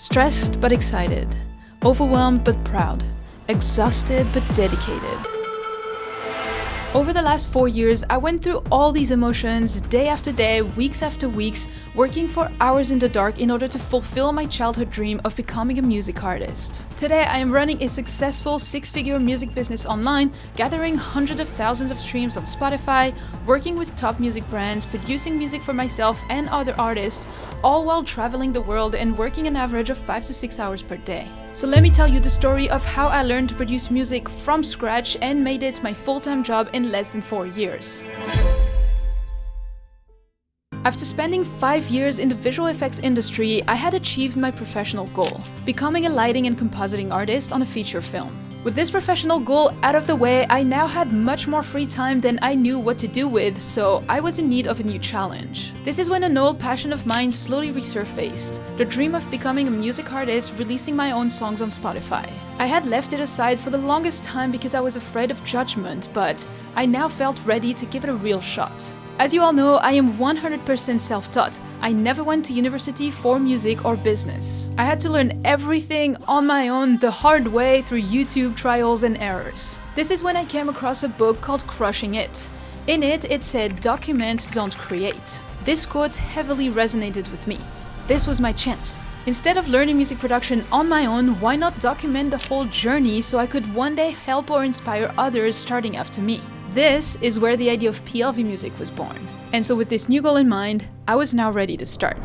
Stressed but excited, overwhelmed but proud, exhausted but dedicated. Over the last 4 years, I went through all these emotions day after day, weeks after weeks, working for hours in the dark in order to fulfill my childhood dream of becoming a music artist. Today, I am running a successful 6-figure music business online, gathering hundreds of thousands of streams on Spotify, working with top music brands, producing music for myself and other artists, all while traveling the world and working an average of 5 to 6 hours per day. So let me tell you the story of how I learned to produce music from scratch and made it my full-time job in less than 4 years. After spending 5 years in the visual effects industry, I had achieved my professional goal, becoming a lighting and compositing artist on a feature film. With this professional goal out of the way, I now had much more free time than I knew what to do with, so I was in need of a new challenge. This is when an old passion of mine slowly resurfaced, the dream of becoming a music artist, releasing my own songs on Spotify. I had left it aside for the longest time because I was afraid of judgment, but I now felt ready to give it a real shot. As you all know, I am 100% self-taught. I never went to university for music or business. I had to learn everything on my own the hard way through YouTube trials and errors. This is when I came across a book called Crushing It. In it, it said, "Document, don't create." This quote heavily resonated with me. This was my chance. Instead of learning music production on my own, why not document the whole journey so I could one day help or inspire others starting after me? This is where the idea of PLV music was born. And so with this new goal in mind, I was now ready to start.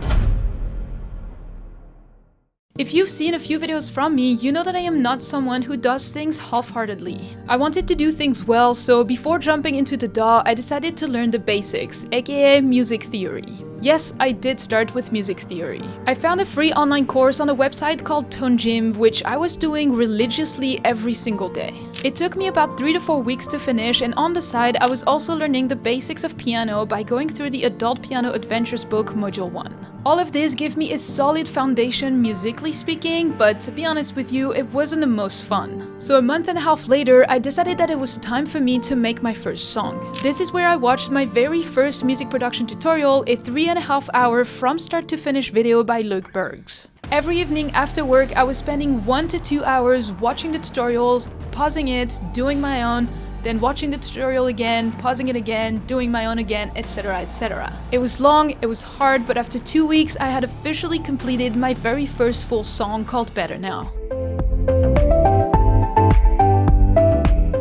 If you've seen a few videos from me, you know that I am not someone who does things half-heartedly. I wanted to do things well, so before jumping into the DAW, I decided to learn the basics, aka music theory. Yes, I did start with music theory. I found a free online course on a website called Tone Gym, which I was doing religiously every single day. It took me about 3 to 4 weeks to finish, and on the side, I was also learning the basics of piano by going through the Adult Piano Adventures book, Module 1. All of this gave me a solid foundation musically speaking, but to be honest with you, it wasn't the most fun. So a month and a half later, I decided that it was time for me to make my first song. This is where I watched my very first music production tutorial, a 3.5-hour from start to finish video by Luke Bergs. Every evening after work, I was spending 1 to 2 hours watching the tutorials, pausing it, doing my own, then watching the tutorial again, pausing it again, doing my own again, etc, etc. It was long, it was hard, but after 2 weeks I had officially completed my very first full song called Better Now.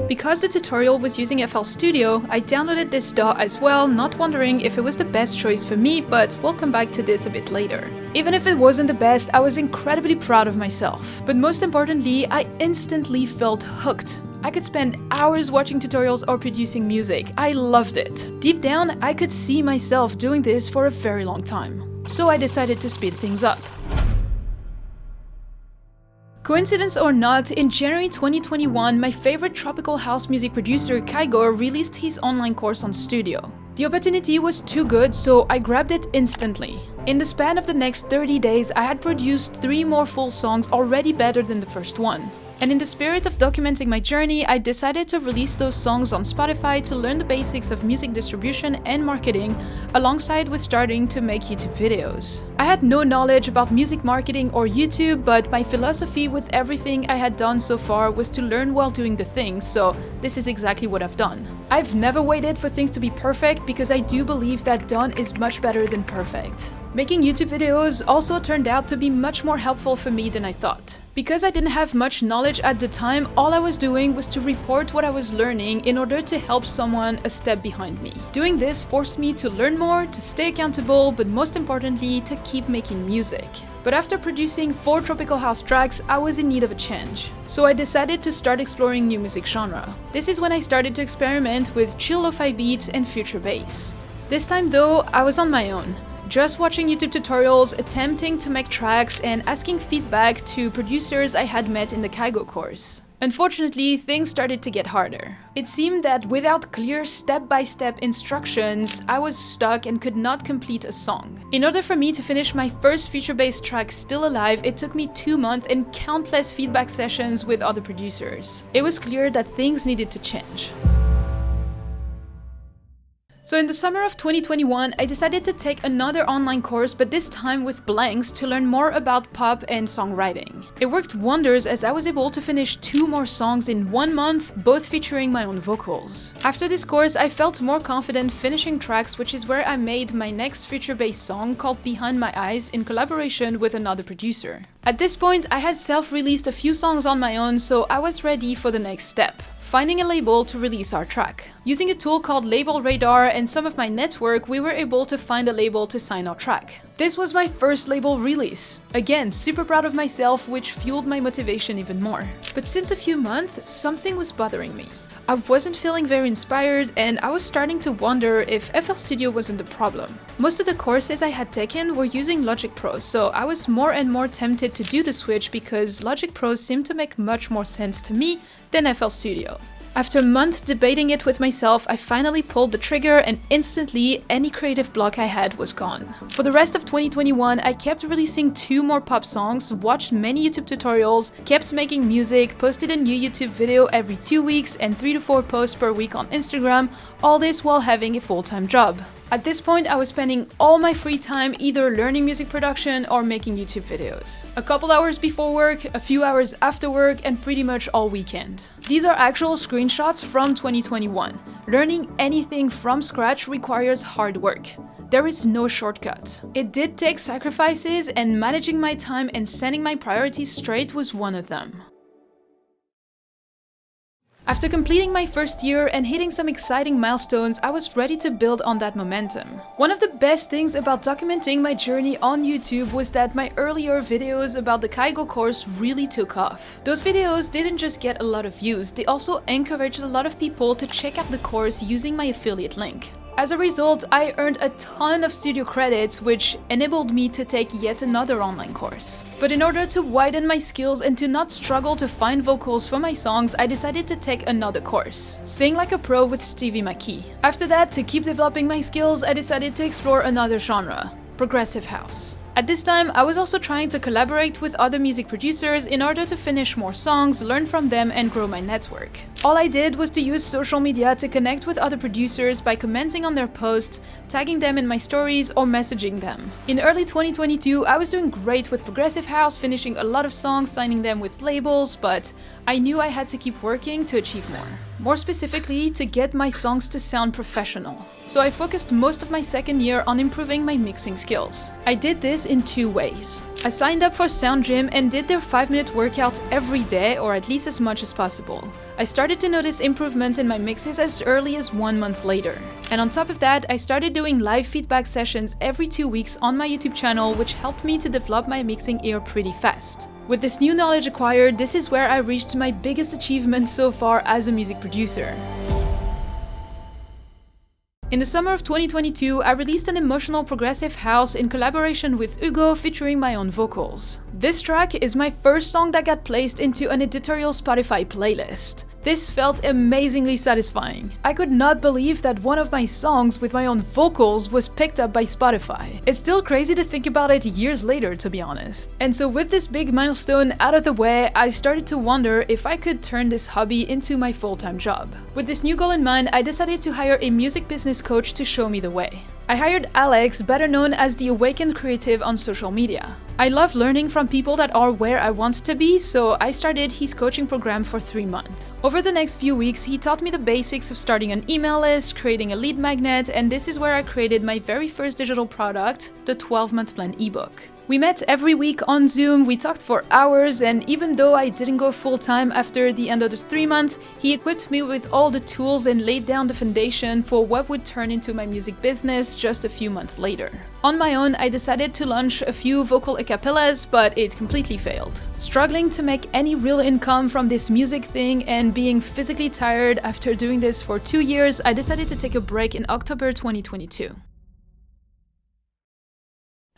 Because the tutorial was using FL Studio, I downloaded this DAW as well, not wondering if it was the best choice for me, but we'll come back to this a bit later. Even if it wasn't the best, I was incredibly proud of myself. But most importantly, I instantly felt hooked. I could spend hours watching tutorials or producing music. I loved it. Deep down, I could see myself doing this for a very long time. So I decided to speed things up. Coincidence or not, in January 2021, my favorite tropical house music producer, Kaigo, released his online course on Studio. The opportunity was too good, so I grabbed it instantly. In the span of the next 30 days, I had produced 3 more full songs already better than the first one. And in the spirit of documenting my journey, I decided to release those songs on Spotify to learn the basics of music distribution and marketing, alongside with starting to make YouTube videos. I had no knowledge about music marketing or YouTube, but my philosophy with everything I had done so far was to learn while doing the things, so this is exactly what I've done. I've never waited for things to be perfect because I do believe that done is much better than perfect. Making YouTube videos also turned out to be much more helpful for me than I thought. Because I didn't have much knowledge at the time, all I was doing was to report what I was learning in order to help someone a step behind me. Doing this forced me to learn more, to stay accountable, but most importantly, to keep making music. But after producing 4 tropical house tracks, I was in need of a change. So I decided to start exploring new music genre. This is when I started to experiment with chill lo-fi beats and future bass. This time though, I was on my own. Just watching YouTube tutorials, attempting to make tracks, and asking feedback to producers I had met in the Kaigo course. Unfortunately, things started to get harder. It seemed that without clear step-by-step instructions, I was stuck and could not complete a song. In order for me to finish my first feature-based track Still Alive, it took me 2 months and countless feedback sessions with other producers. It was clear that things needed to change. So in the summer of 2021, I decided to take another online course, but this time with blanks, to learn more about pop and songwriting. It worked wonders as I was able to finish 2 more songs in 1 month, both featuring my own vocals. After this course, I felt more confident finishing tracks, which is where I made my next feature-based song called Behind My Eyes in collaboration with another producer. At this point, I had self-released a few songs on my own, so I was ready for the next step: finding a label to release our track. Using a tool called Label Radar and some of my network, we were able to find a label to sign our track. This was my first label release. Again, super proud of myself, which fueled my motivation even more. But since a few months, something was bothering me. I wasn't feeling very inspired, and I was starting to wonder if FL Studio wasn't the problem. Most of the courses I had taken were using Logic Pro, so I was more and more tempted to do the switch because Logic Pro seemed to make much more sense to me than FL Studio. After months debating it with myself, I finally pulled the trigger, and instantly any creative block I had was gone. For the rest of 2021, I kept releasing 2 more pop songs, watched many YouTube tutorials, kept making music, posted a new YouTube video every 2 weeks, and 3 to 4 posts per week on Instagram, all this while having a full-time job. At this point, I was spending all my free time either learning music production or making YouTube videos. A couple hours before work, a few hours after work, and pretty much all weekend. These are actual screenshots from 2021. Learning anything from scratch requires hard work. There is no shortcut. It did take sacrifices, and managing my time and setting my priorities straight was one of them. After completing my first year and hitting some exciting milestones, I was ready to build on that momentum. One of the best things about documenting my journey on YouTube was that my earlier videos about the Kaigo course really took off. Those videos didn't just get a lot of views, they also encouraged a lot of people to check out the course using my affiliate link. As a result, I earned a ton of studio credits, which enabled me to take yet another online course. But in order to widen my skills and to not struggle to find vocals for my songs, I decided to take another course: Sing Like a Pro with Stevie McKee. After that, to keep developing my skills, I decided to explore another genre: progressive house. At this time, I was also trying to collaborate with other music producers in order to finish more songs, learn from them, and grow my network. All I did was to use social media to connect with other producers by commenting on their posts, tagging them in my stories, or messaging them. In early 2022, I was doing great with progressive house, finishing a lot of songs, signing them with labels, but I knew I had to keep working to achieve more. More specifically, to get my songs to sound professional. So I focused most of my second year on improving my mixing skills. I did this in 2 ways. I signed up for Sound Gym and did their 5-minute workouts every day, or at least as much as possible. I started to notice improvements in my mixes as early as 1 month later. And on top of that, I started doing live feedback sessions every 2 weeks on my YouTube channel, which helped me to develop my mixing ear pretty fast. With this new knowledge acquired, this is where I reached my biggest achievement so far as a music producer. In the summer of 2022, I released an emotional progressive house in collaboration with Hugo, featuring my own vocals. This track is my first song that got placed into an editorial Spotify playlist. This felt amazingly satisfying. I could not believe that one of my songs with my own vocals was picked up by Spotify. It's still crazy to think about it years later, to be honest. And so with this big milestone out of the way, I started to wonder if I could turn this hobby into my full-time job. With this new goal in mind, I decided to hire a music business coach to show me the way. I hired Alex, better known as the Awakened Creative on social media. I love learning from people that are where I want to be, so I started his coaching program for 3 months. Over the next few weeks, he taught me the basics of starting an email list, creating a lead magnet, and this is where I created my very first digital product, the 12-month plan ebook. We met every week on Zoom, we talked for hours, and even though I didn't go full-time after the end of the 3 months, he equipped me with all the tools and laid down the foundation for what would turn into my music business just a few months later. On my own, I decided to launch a few vocal acapellas, but it completely failed. Struggling to make any real income from this music thing and being physically tired after doing this for 2 years, I decided to take a break in October 2022.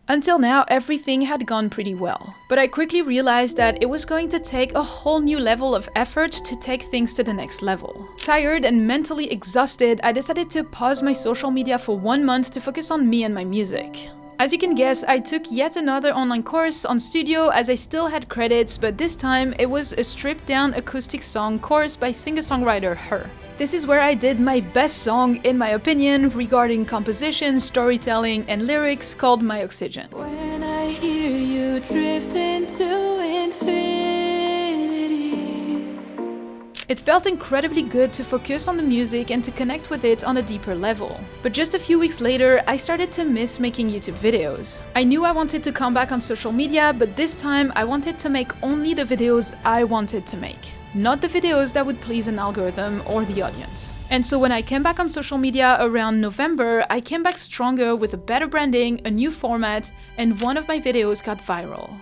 Until now, everything had gone pretty well, but I quickly realized that it was going to take a whole new level of effort to take things to the next level. Tired and mentally exhausted, I decided to pause my social media for 1 month to focus on me and my music. As you can guess, I took yet another online course on Studio as I still had credits, but this time it was a stripped-down acoustic song course by singer-songwriter Her. This is where I did my best song, in my opinion, regarding composition, storytelling, and lyrics, called My Oxygen. When I hear you drift into infinity. It felt incredibly good to focus on the music and to connect with it on a deeper level. But just a few weeks later, I started to miss making YouTube videos. I knew I wanted to come back on social media, but this time I wanted to make only the videos I wanted to make, not the videos that would please an algorithm or the audience. And so when I came back on social media around November, I came back stronger with a better branding, a new format, and one of my videos got viral.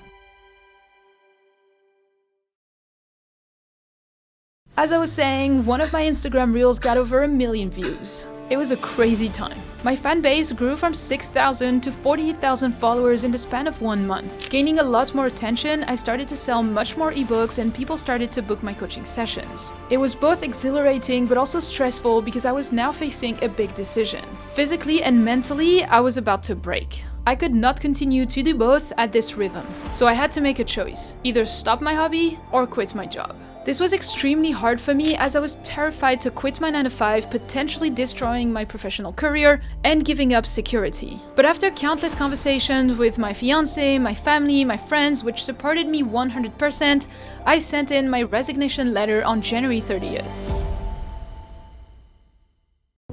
As I was saying, one of my Instagram reels got over 1 million views. It was a crazy time. My fan base grew from 6,000 to 48,000 followers in the span of 1 month. Gaining a lot more attention, I started to sell much more ebooks and people started to book my coaching sessions. It was both exhilarating but also stressful because I was now facing a big decision. Physically and mentally, I was about to break. I could not continue to do both at this rhythm. So I had to make a choice: either stop my hobby or quit my job. This was extremely hard for me as I was terrified to quit my 9-to-5, potentially destroying my professional career and giving up security. But after countless conversations with my fiancé, my family, my friends, which supported me 100%, I sent in my resignation letter on January 30th.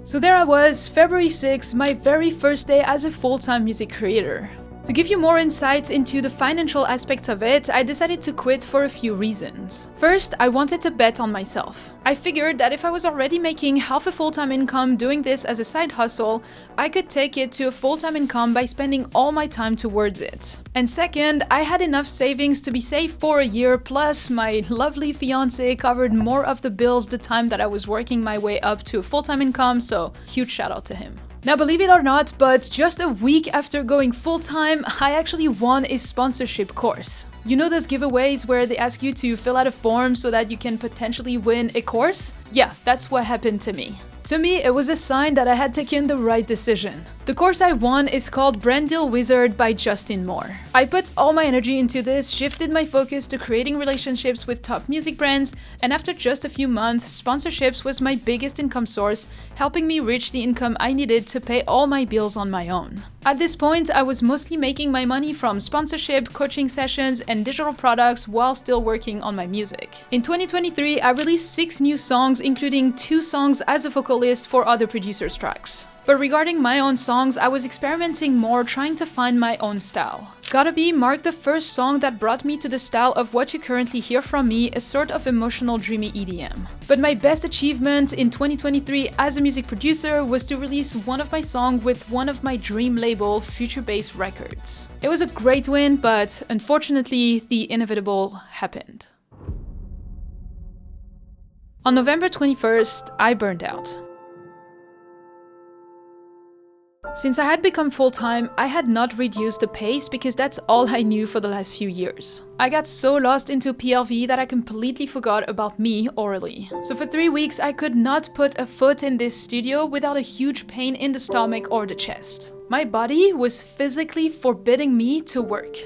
So there I was, February 6th, my very first day as a full-time music creator. To give you more insights into the financial aspects of it, I decided to quit for a few reasons. First, I wanted to bet on myself. I figured that if I was already making half a full-time income doing this as a side hustle, I could take it to a full-time income by spending all my time towards it. And second, I had enough savings to be safe for a year, plus my lovely fiancé covered more of the bills the time that I was working my way up to a full-time income, so huge shout out to him. Now, believe it or not, but just a week after going full-time, I actually won a sponsorship course. You know those giveaways where they ask you to fill out a form so that you can potentially win a course? Yeah, that's what happened to me. To me, it was a sign that I had taken the right decision. The course I won is called Brand Deal Wizard by Justin Moore. I put all my energy into this, shifted my focus to creating relationships with top music brands, and after just a few months, sponsorships was my biggest income source, helping me reach the income I needed to pay all my bills on my own. At this point, I was mostly making my money from sponsorship, coaching sessions, and digital products while still working on my music. In 2023, I released 6 new songs, including 2 songs as a vocalist for other producers' tracks. But regarding my own songs, I was experimenting more, trying to find my own style. Gotta Be marked the first song that brought me to the style of what you currently hear from me, a sort of emotional, dreamy EDM. But my best achievement in 2023 as a music producer was to release one of my songs with one of my dream label, Future Bass Records. It was a great win, but unfortunately, the inevitable happened. On November 21st, I burned out. Since I had become full-time, I had not reduced the pace because that's all I knew for the last few years. I got so lost into PLV that I completely forgot about me orally. So for 3 weeks, I could not put a foot in this studio without a huge pain in the stomach or the chest. My body was physically forbidding me to work.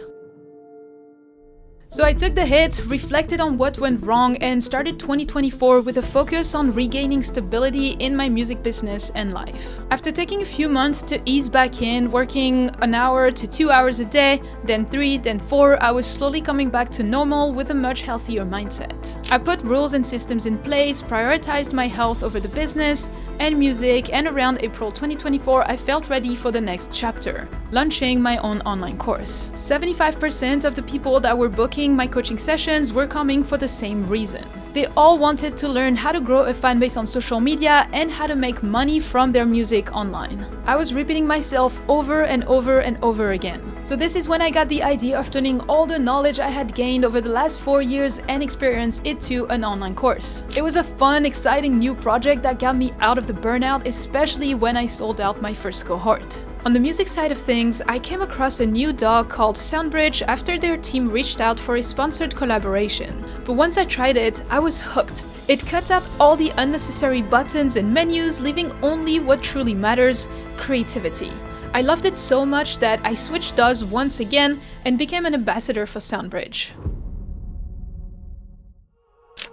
So I took the hit, reflected on what went wrong, and started 2024 with a focus on regaining stability in my music business and life. After taking a few months to ease back in, working 1 hour to 2 hours a day, then 3, then 4, I was slowly coming back to normal with a much healthier mindset. I put rules and systems in place, prioritized my health over the business and music, and around April 2024, I felt ready for the next chapter, launching my own online course. 75% of the people that were booking my coaching sessions were coming for the same reason. They all wanted to learn how to grow a fan base on social media and how to make money from their music online. I was repeating myself over and over and over again. So this is when I got the idea of turning all the knowledge I had gained over the last 4 years and experience into an online course. It was a fun, exciting new project that got me out of the burnout, especially when I sold out my first cohort. On the music side of things, I came across a new dog called Soundbridge after their team reached out for a sponsored collaboration. But once I tried it, I was hooked. It cuts out all the unnecessary buttons and menus, leaving only what truly matters: creativity. I loved it so much that I switched dogs once again and became an ambassador for Soundbridge.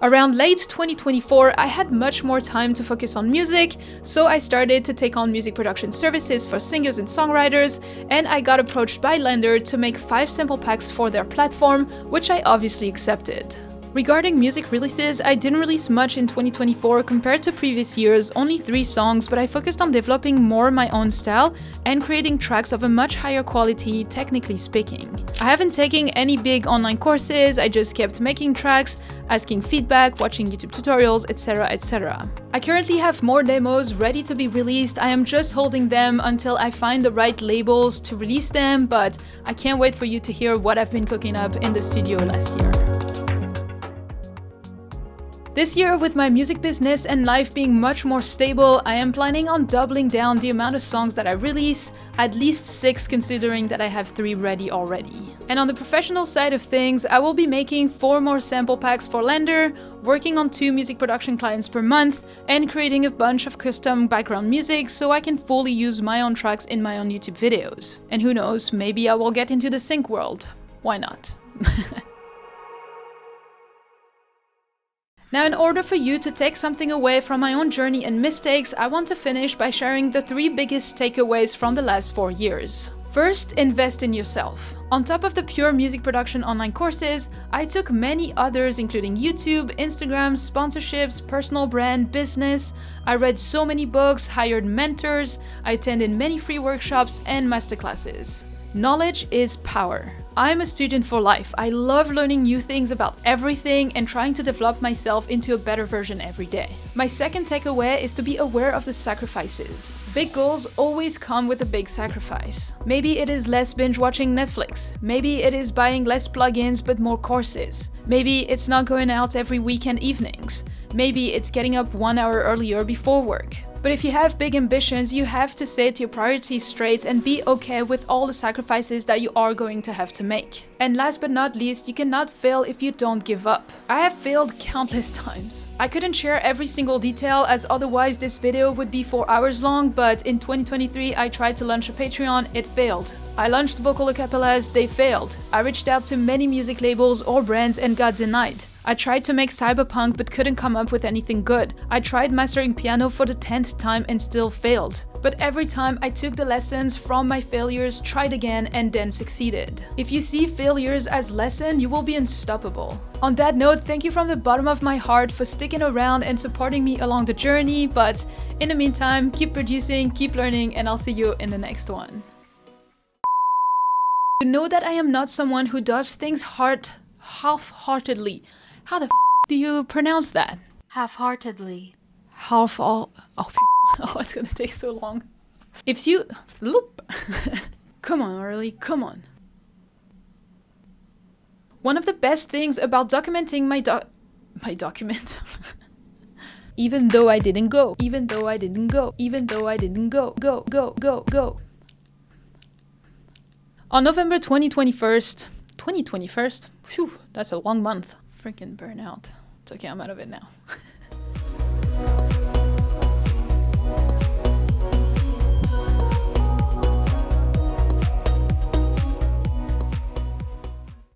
Around late 2024, I had much more time to focus on music, so I started to take on music production services for singers and songwriters, and I got approached by Lender to make 5 sample packs for their platform, which I obviously accepted. Regarding music releases, I didn't release much in 2024 compared to previous years, only 3 songs, but I focused on developing more my own style and creating tracks of a much higher quality, technically speaking. I haven't taken any big online courses, I just kept making tracks, asking feedback, watching YouTube tutorials, etc, etc. I currently have more demos ready to be released, I am just holding them until I find the right labels to release them, but I can't wait for you to hear what I've been cooking up in the studio last year. This year, with my music business and life being much more stable, I am planning on doubling down the amount of songs that I release, at least 6 considering that I have 3 ready already. And on the professional side of things, I will be making 4 more sample packs for Lender, working on 2 music production clients per month, and creating a bunch of custom background music so I can fully use my own tracks in my own YouTube videos. And who knows, maybe I will get into the sync world. Why not? Now, in order for you to take something away from my own journey and mistakes, I want to finish by sharing the 3 biggest takeaways from the last 4 years. First, invest in yourself. On top of the pure music production online courses, I took many others including YouTube, Instagram, sponsorships, personal brand, business. I read so many books, hired mentors, I attended many free workshops and masterclasses. Knowledge is power. I'm a student for life. I love learning new things about everything and trying to develop myself into a better version every day. My second takeaway is to be aware of the sacrifices. Big goals always come with a big sacrifice. Maybe it is less binge watching Netflix. Maybe it is buying less plugins but more courses. Maybe it's not going out every weekend evenings. Maybe it's getting up 1 hour earlier before work. But if you have big ambitions, you have to set your priorities straight and be okay with all the sacrifices that you are going to have to make. And last but not least, you cannot fail if you don't give up. I have failed countless times. I couldn't share every single detail as otherwise this video would be 4 hours long, but in 2023 I tried to launch a Patreon, it failed. I launched vocal acapellas, they failed. I reached out to many music labels or brands and got denied. I tried to make cyberpunk but couldn't come up with anything good. I tried mastering piano for the 10th time and still failed. But every time I took the lessons from my failures, tried again, and then succeeded. If you see failures as lesson, you will be unstoppable. On that note, thank you from the bottom of my heart for sticking around and supporting me along the journey, but in the meantime, keep producing, keep learning, and I'll see you in the next one. You know that I am not someone who does things half-heartedly. How the f do you pronounce that? Half-heartedly. Oh, it's gonna take so long. If you... Come on, Aurelie, come on. One of the best things about documenting my document... Even though I didn't go. Go. On November 2021, phew, that's a long month. Freaking burnout. It's okay, I'm out of it now.